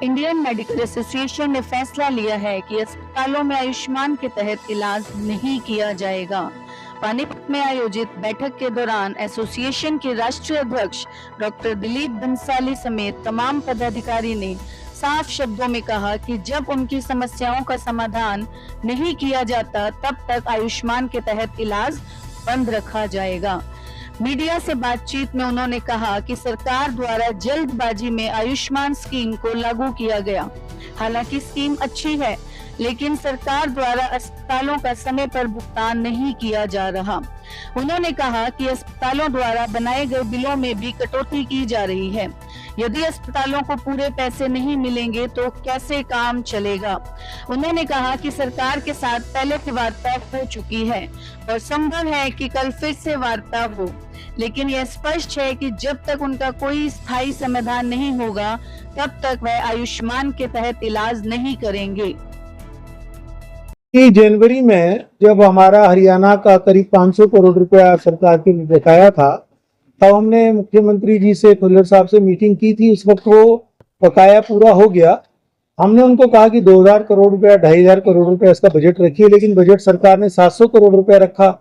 Indian medical association ने फैसला लिया है कि अस्पतालों में आयुष्मान के तहत इलाज नहीं किया जाएगा। पानीपत में आयोजित बैठक के दौरान एसोसिएशन के राष्ट्रीय अध्यक्ष डॉक्टर दिलीप बंसाली समेत तमाम पदाधिकारी ने साफ शब्दों में कहा कि जब उनकी समस्याओं का समाधान नहीं किया जाता तब तक आयुष्मान के तहत इलाज बंद रखा जाएगा। मीडिया से बातचीत में उन्होंने कहा कि सरकार द्वारा जल्दबाजी में आयुष्मान स्कीम को लागू किया गया। हालांकि स्कीम अच्छी है, लेकिन सरकार द्वारा अस्पतालों का समय पर भुगतान नहीं किया जा रहा। उन्होंने कहा कि अस्पतालों द्वारा बनाए गए बिलों में भी कटौती की जा रही है। यदि अस्पतालों को पूरे पैसे नहीं मिलेंगे तो कैसे काम चलेगा। उन्होंने कहा कि सरकार के साथ पहले की वार्ता हो चुकी है और संभव है कि कल फिर से वार्ता हो, लेकिन यह स्पष्ट है कि जब तक उनका कोई स्थायी समाधान नहीं होगा तब तक वह आयुष्मान के तहत इलाज नहीं करेंगे। जनवरी में जब हमारा हरियाणा का करीब 500 करोड़ रुपया सरकार के बकाया था, तब हमने मुख्यमंत्री जी से, खुल्लर साहब से मीटिंग की थी। उस वक्त वो बकाया पूरा हो गया। हमने उनको कहा कि 2000 करोड़ रुपया, 2500 करोड़ रुपया इसका बजट रखिए, लेकिन बजट सरकार ने 700 करोड़ रुपया रखा।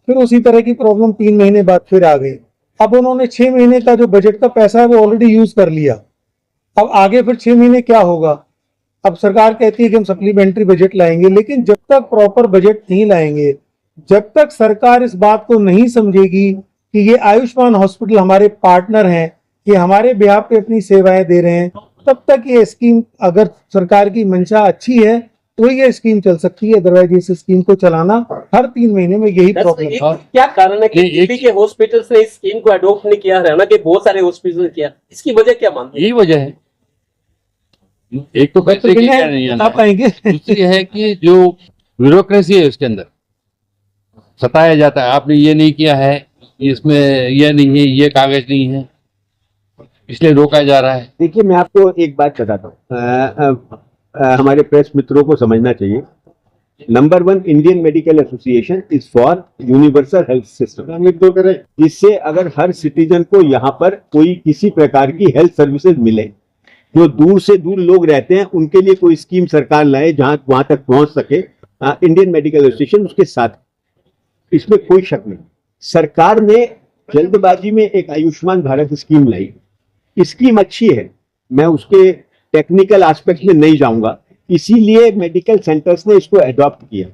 फिर उसी तरह की प्रॉब्लम 3 महीने बाद फिर आ गई। अब उन्होंने 6 महीने का जो बजट का पैसा है वो ऑलरेडी यूज कर लिया। अब आगे फिर 6 महीने क्या होगा। अब सरकार कहती है कि हम सप्लीमेंट्री बजट लाएंगे, लेकिन जब तक प्रॉपर बजट नहीं लाएंगे, जब तक सरकार इस बात को नहीं समझेगी कि ये आयुष्मान हॉस्पिटल हमारे पार्टनर हैं, ये हमारे बिहार पे अपनी सेवाएं दे रहे हैं, तब तक ये स्कीम, अगर सरकार की मंशा अच्छी है तो ये स्कीम चल सकती है। अदरवाइज इस स्कीम को चलाना हर 3 महीने में यही प्रॉब्लम है। क्या कारण है कि यूपी के हॉस्पिटल्स ने इस स्कीम को अडॉप्ट नहीं किया, हरियाणा के बहुत सारे हॉस्पिटल ने किया, इसकी वजह क्या मानते हैं? यही वजह है। एक तो पैसे की नहीं है, दूसरी है कि जो ब्यूरोक्रेसी है उसके अंदर सताया जाता है, आपने ये नहीं किया है, इसमें ये नहीं है, ये कागज नहीं है, इसलिए रोका जा रहा है। देखिए, मैं आपको एक बात बताता हूँ, हमारे प्रेस मित्रों को समझना चाहिए। Number 1, Indian medical association is for universal health system, जिससे अगर हर सिटीजन को यहाँ पर कोई किसी प्रकार की हेल्थ सर्विसेज मिले, जो दूर से दूर लोग रहते हैं उनके लिए कोई स्कीम सरकार लाए जहां वहां तक पहुंच सके। इंडियन मेडिकल एसोसिएशन उसके साथ, इसमें कोई शक नहीं। सरकार ने जल्दबाजी में एक आयुष्मान भारत स्कीम लाई। स्कीम अच्छी है, मैं उसके टेक्निकल एस्पेक्ट में नहीं जाऊंगा, इसीलिए मेडिकल सेंटर्स ने इसको अडॉप्ट किया।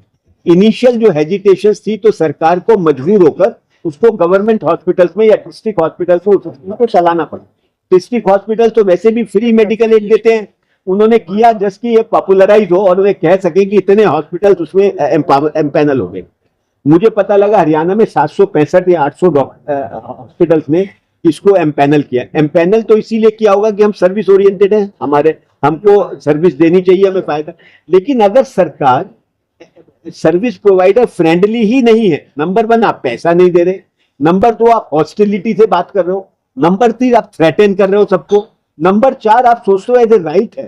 इनिशियल जो हेजिटेशंस थी तो सरकार को मजबूर होकर उसको गवर्नमेंट हॉस्पिटल्स में या डिस्ट्रिक्ट हॉस्पिटल्स में उसको चलाना पड़ा। डिस्ट्रिक्ट हॉस्पिटल तो वैसे भी फ्री मेडिकल एड देते हैं, उन्होंने किया जस्ट कि ये पॉपुलराइज हो और वे कह सके कि इतने हॉस्पिटल्स उसमें एम्पैनल हो गए। मुझे पता लगा हरियाणा में 765 या 800 हॉस्पिटल्स ने इसको एम्पैनल किया। एम्पैनल तो इसीलिए किया होगा कि हम सर्विस ओरिएंटेड हैं, हमको सर्विस देनी चाहिए, हमें फायदा। लेकिन अगर सरकार सर्विस प्रोवाइडर फ्रेंडली ही नहीं है, नंबर 1 आप पैसा नहीं दे रहे, नंबर 2 आप हॉस्टिलिटी से बात कर रहे हो, नंबर 3 आप थ्रेटन कर रहे हो सबको, नंबर 4 आप सोचते हो एज ए राइट है,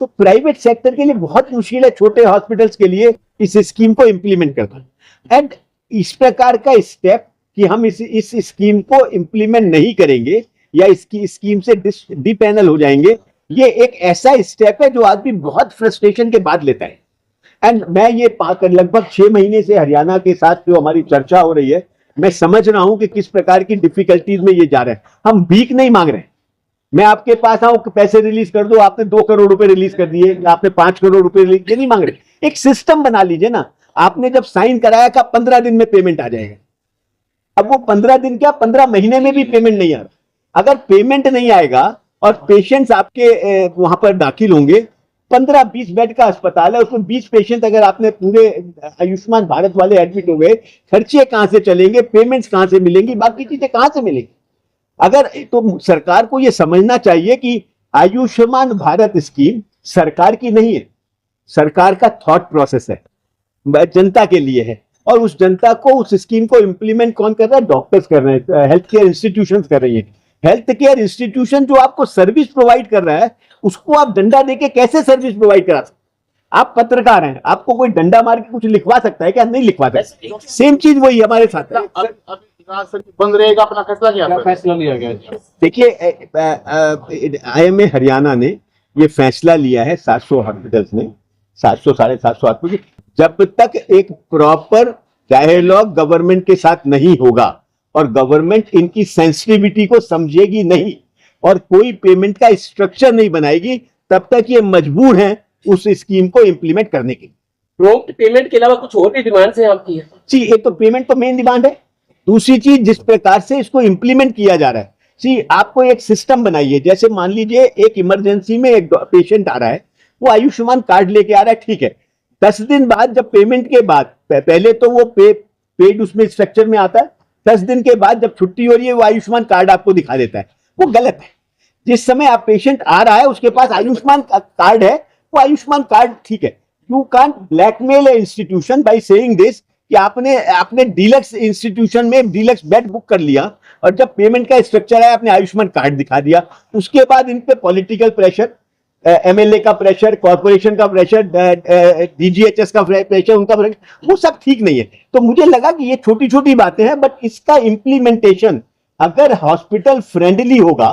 तो प्राइवेट सेक्टर के लिए बहुत मुश्किल है, छोटे हॉस्पिटल्स के लिए इस स्कीम को इंप्लीमेंट करना। एंड इस प्रकार का स्टेप कि हम इस स्कीम को इंप्लीमेंट नहीं करेंगे या इसकी स्कीम से डिपैनल हो जाएंगे, ये एक ऐसा स्टेप है जो आदमी बहुत फ्रस्ट्रेशन के बाद लेता है। एंड मैं ये लगभग 6 महीने से हरियाणा के साथ जो हमारी चर्चा हो रही है, मैं समझ रहा हूं कि किस प्रकार की डिफिकल्टीज में ये जा रहे हैं। हम भीख नहीं मांग रहे हैं, मैं आपके पास आऊं कि पैसे रिलीज कर दो, आपने 2 करोड़ रुपए रिलीज कर दिए, आपने 5 करोड़ रुपए रिलीज, ये नहीं मांग रहे। एक सिस्टम बना लीजिए ना, आपने जब साइन कराया का 15 दिन में पेमेंट आ जाएगा। अब वो 15 दिन क्या, 15 महीने में भी पेमेंट नहीं आ रहा। अगर पेमेंट नहीं आएगा और पेशेंट्स आपके वहां पर दाखिल होंगे, 15-20 बेड का अस्पताल है, उसमें 20 पेशेंट अगर आपने पूरे आयुष्मान भारत वाले एडमिट हो गए, खर्चे कहां से चलेंगे, पेमेंट्स कहां से मिलेंगी, बाकी चीजें कहां से मिलेंगी। अगर तो सरकार को यह समझना चाहिए कि आयुष्मान भारत स्कीम सरकार की नहीं है, सरकार का थॉट प्रोसेस है, जनता के लिए है। और उस जनता को, उस स्कीम को इंप्लीमेंट कौन कर रहा है? डॉक्टर्स कर रहे हैं, हेल्थ केयर इंस्टीट्यूशंस कर रही है। हेल्थ केयर इंस्टीट्यूशन जो आपको सर्विस प्रोवाइड कर रहा है, उसको आप डंडा देके कैसे सर्विस प्रोवाइड करा सकते? आप पत्रकार हैं, आपको कोई डंडा मार के कुछ लिखवा सकता है क्या? नहीं लिखवा सकता। सेम चीज वही हमारे साथ है। बंद रहेगा, अपना फैसला लिया गया। देखिए, IMA हरियाणा ने ये फैसला लिया है 700 हॉस्पिटल्स ने, 700 750 हॉस्पिटल, जब तक एक प्रॉपर डायलॉग गवर्नमेंट के साथ नहीं होगा और गवर्नमेंट इनकी सेंसिटिविटी को समझेगी नहीं और कोई पेमेंट का स्ट्रक्चर नहीं बनाएगी, तब तक ये मजबूर हैं उस स्कीम को इंप्लीमेंट करने के लिए। प्रॉम्प्ट पेमेंट के अलावा कुछ और भी डिमांड्स हैं आपकी? जी, एक तो पेमेंट तो मेन डिमांड है, दूसरी चीज जिस प्रकार से इसको इंप्लीमेंट किया जा रहा है। सी, आपको एक सिस्टम बनाइए, जैसे मान लीजिए एक इमरजेंसी में एक पेशेंट आ रहा है, वो आयुष्मान कार्ड लेके आ रहा है, ठीक है, 10 दिन बाद जब पेमेंट के बाद, पहले तो वो पेड उसमें स्ट्रक्चर में आता है, 10 दिन के बाद जब छुट्टी हो रही है वो आयुष्मान कार्ड आपको दिखा देता है, वो गलत है। जिस समय आप पेशेंट आ रहा है उसके पास आयुष्मान कार्ड है, वो आयुष्मान कार्ड ठीक है। You can't blackmail A institution by saying this कि आपने डीलक्स इंस्टीट्यूशन में डीलक्स बेड बुक कर लिया और जब पेमेंट का स्ट्रक्चर है आपने आयुष्मान कार्ड दिखा दिया, उसके बाद इन पे पॉलिटिकल प्रेशर, एमएलए का प्रेशर, कॉर्पोरेशन का प्रेशर, डीजीएचएस का प्रेशर, उनका प्रेशर, वो सब ठीक नहीं है। तो मुझे लगा कि ये छोटी छोटी बातें हैं, बट इसका इंप्लीमेंटेशन अगर हॉस्पिटल फ्रेंडली होगा,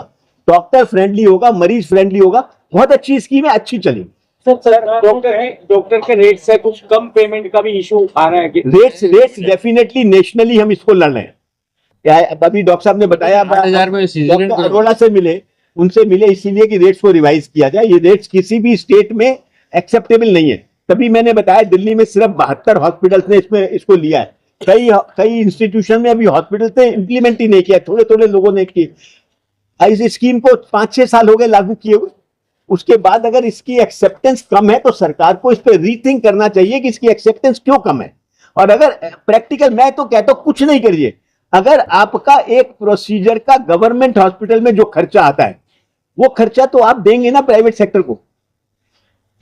डॉक्टर फ्रेंडली होगा, मरीज फ्रेंडली होगा, बहुत अच्छी स्कीम है, अच्छी चलेगी। डॉक्टर के रेट से कुछ कम पेमेंट का भी इशू आ रहा है कि रेट्स डेफिनेटली नेशनली हम इसको लड़ रहे हैं। अभी डॉक्टर साहब ने बताया 8,000 में सीजन डॉक्टर अरोड़ा से मिले, उनसे मिले इसीलिए कि रेट्स को रिवाइज किया जाए। ये रेट्स किसी भी स्टेट में एक्सेप्टेबल नहीं है। तभी मैंने बताया दिल्ली में सिर्फ 72 हॉस्पिटल्स ने इसको लिया है, कई इंस्टीट्यूशन में अभी हॉस्पिटल ने इंप्लीमेंट ही नहीं किया, थोड़े थोड़े लोगों ने की। इस स्कीम को 5-6 साल हो गए लागू किए हुए, उसके बाद अगर इसकी एक्सेप्टेंस कम है तो सरकार को इस पर रीथिंक करना चाहिए कि इसकी एक्सेप्टेंस क्यों कम है। और अगर प्रैक्टिकल, मैं तो कहता हूं कुछ नहीं करिए, अगर आपका एक प्रोसीजर का गवर्नमेंट हॉस्पिटल में जो खर्चा आता है वो खर्चा तो आप देंगे ना प्राइवेट सेक्टर को।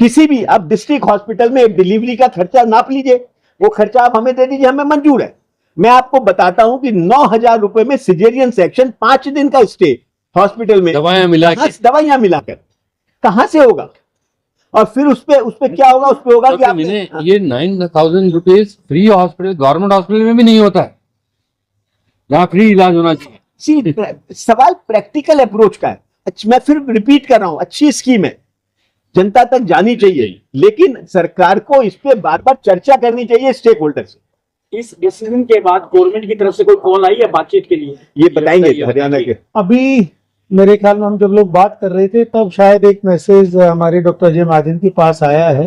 किसी भी आप डिस्ट्रिक्ट हॉस्पिटल में एक डिलीवरी का खर्चा नाप लीजिए, वो खर्चा आप हमें दे दीजिए, हमें मंजूर है। मैं आपको बताता हूं कि 9,000 रुपए में सिजेरियन सेक्शन, 5 दिन का स्टे हॉस्पिटल में, दवाइयां मिलाकर कहां से होगा? और फिर उस पे क्या होगा? उस पे होगा कि आप ये 9,000 rupees free hospital, government hospital में भी नहीं होता है जहाँ फ्री इलाज होना चाहिए। सवाल प्रैक्टिकल अप्रोच का है। मैं फिर रिपीट कर रहा हूं, अच्छी स्कीम है, जनता तक जानी चाहिए, लेकिन सरकार को इस पे बार बार चर्चा करनी चाहिए स्टेक होल्डर से। इस डिसीजन के बाद गवर्नमेंट की तरफ से कोई कॉल आई है बातचीत के लिए? ये बताएंगे हरियाणा के। अभी मेरे ख्याल में हम जब लोग बात कर रहे थे तब शायद एक मैसेज हमारे डॉक्टर अजय महाजन के पास आया है,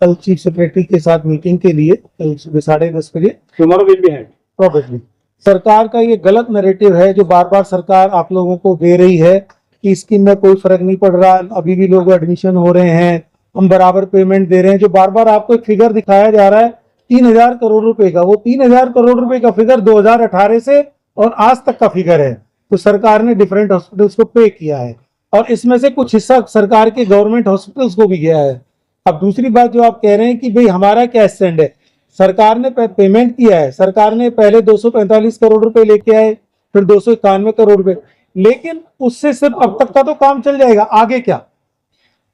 कल चीफ सेक्रेटरी के साथ मीटिंग के लिए, कल सुबह 10:30 बजे। Tomorrow will be head probably सरकार का ये गलत नैरेटिव है जो बार बार सरकार आप लोगों को दे रही है कि स्कीम में कोई फर्क नहीं पड़ रहा, अभी भी लोग एडमिशन हो रहे हैं, हम बराबर पेमेंट दे रहे हैं। जो बार बार आपको एक फिगर दिखाया जा रहा है 3,000 करोड़ रुपए का, वो 3,000 करोड़ रुपए का फिगर 2018 से और आज तक का फिगर है। तो सरकार ने डिफरेंट हॉस्पिटल्स को पे किया है और इसमें से कुछ हिस्सा सरकार के गवर्नमेंट हॉस्पिटल्स को भी गया है। अब दूसरी बात जो आप कह रहे हैं कि भाई हमारा क्या स्टैंड है, सरकार ने पेमेंट किया है, सरकार ने पहले 245 करोड़ रुपए लेके आए, फिर 291 करोड़ रुपए, लेकिन उससे सिर्फ अब तक का तो काम चल जाएगा, आगे क्या?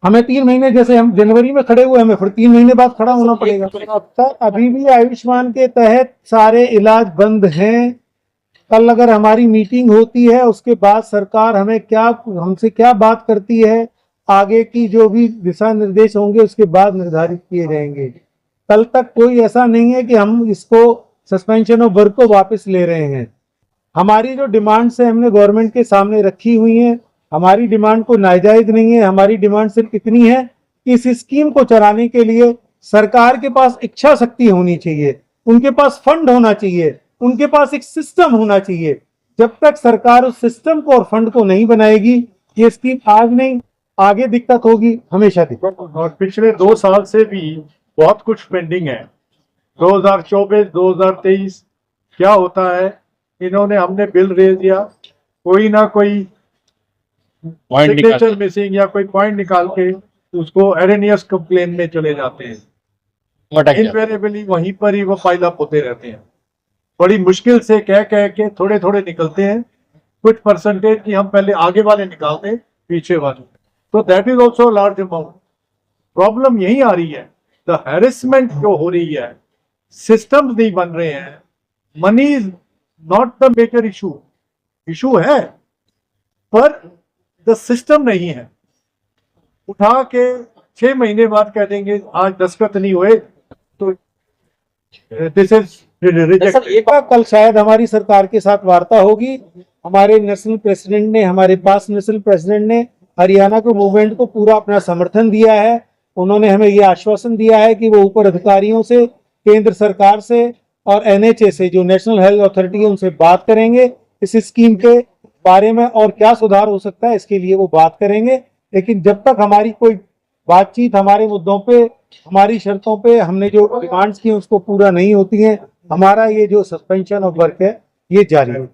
हमें 3 महीने, जैसे हम जनवरी में खड़े हुए, हमें फिर 3 महीने बाद खड़ा होना पड़ेगा। सर अभी भी आयुष्मान के तहत सारे इलाज बंद हैं। कल अगर हमारी मीटिंग होती है उसके बाद सरकार हमसे क्या बात करती है, आगे की जो भी दिशा निर्देश होंगे उसके बाद निर्धारित किए जाएंगे। कल तक कोई ऐसा नहीं है कि हम इसको सस्पेंशन ऑफ वर्क को वापस ले रहे हैं। हमारी जो डिमांड्स है हमने गवर्नमेंट के सामने रखी हुई हैं, हमारी डिमांड को नाजायज नहीं है। हमारी डिमांड सिर्फ इतनी है कि इस स्कीम को चलाने के लिए सरकार के पास इच्छा शक्ति होनी चाहिए, उनके पास फंड होना चाहिए, उनके पास एक सिस्टम होना चाहिए। जब तक सरकार उस सिस्टम को और फंड को नहीं बनाएगी, ये स्कीम आज नहीं आगे दिक्कत होगी, हमेशा दिक्कत। और पिछले 2 साल से भी बहुत कुछ पेंडिंग है। 2024, 2023 क्या होता है, इन्होंने हमने बिल रेज दिया, कोई ना कोई सिग्नेचर मिसिंग या कोई पॉइंट निकाल के उसको एरेनियस कंप्लेन में चले जाते हैं, इनवेरिएबली वहीं पर ही वो पाइल अप होते रहते हैं। बड़ी मुश्किल से कह के थोड़े थोड़े निकलते हैं, कुछ परसेंटेज की हम पहले आगे वाले निकालते हैं, पीछे वाले, तो that is also large amount. Problem यही आ रही है, द हैरेसमेंट जो हो रही है, सिस्टम्स नहीं बन रहे हैं। Money is not the major issue है, पर द सिस्टम नहीं है। उठा के 6 महीने बाद कह देंगे आज दस्तखत नहीं हुए तो दिस इज सर रिजेक्ट। ये कल शायद हमारी सरकार के साथ वार्ता होगी। हमारे नेशनल प्रेसिडेंट ने, हमारे पास नेशनल प्रेसिडेंट ने हरियाणा के मूवमेंट को पूरा अपना समर्थन दिया है। उन्होंने हमें ये आश्वासन दिया है कि वो ऊपर अधिकारियों से, केंद्र सरकार से और NHA से, जो नेशनल हेल्थ अथॉरिटी है, उनसे बात करेंगे इस स्कीम के बारे में और क्या सुधार हो सकता है इसके लिए वो बात करेंगे। लेकिन जब तक हमारी कोई बातचीत हमारे मुद्दों पे, हमारी शर्तों पे, हमने जो डिमांड्स की उसको पूरा नहीं होती है, हमारा ये जो सस्पेंशन ऑफ वर्क है ये जारी है।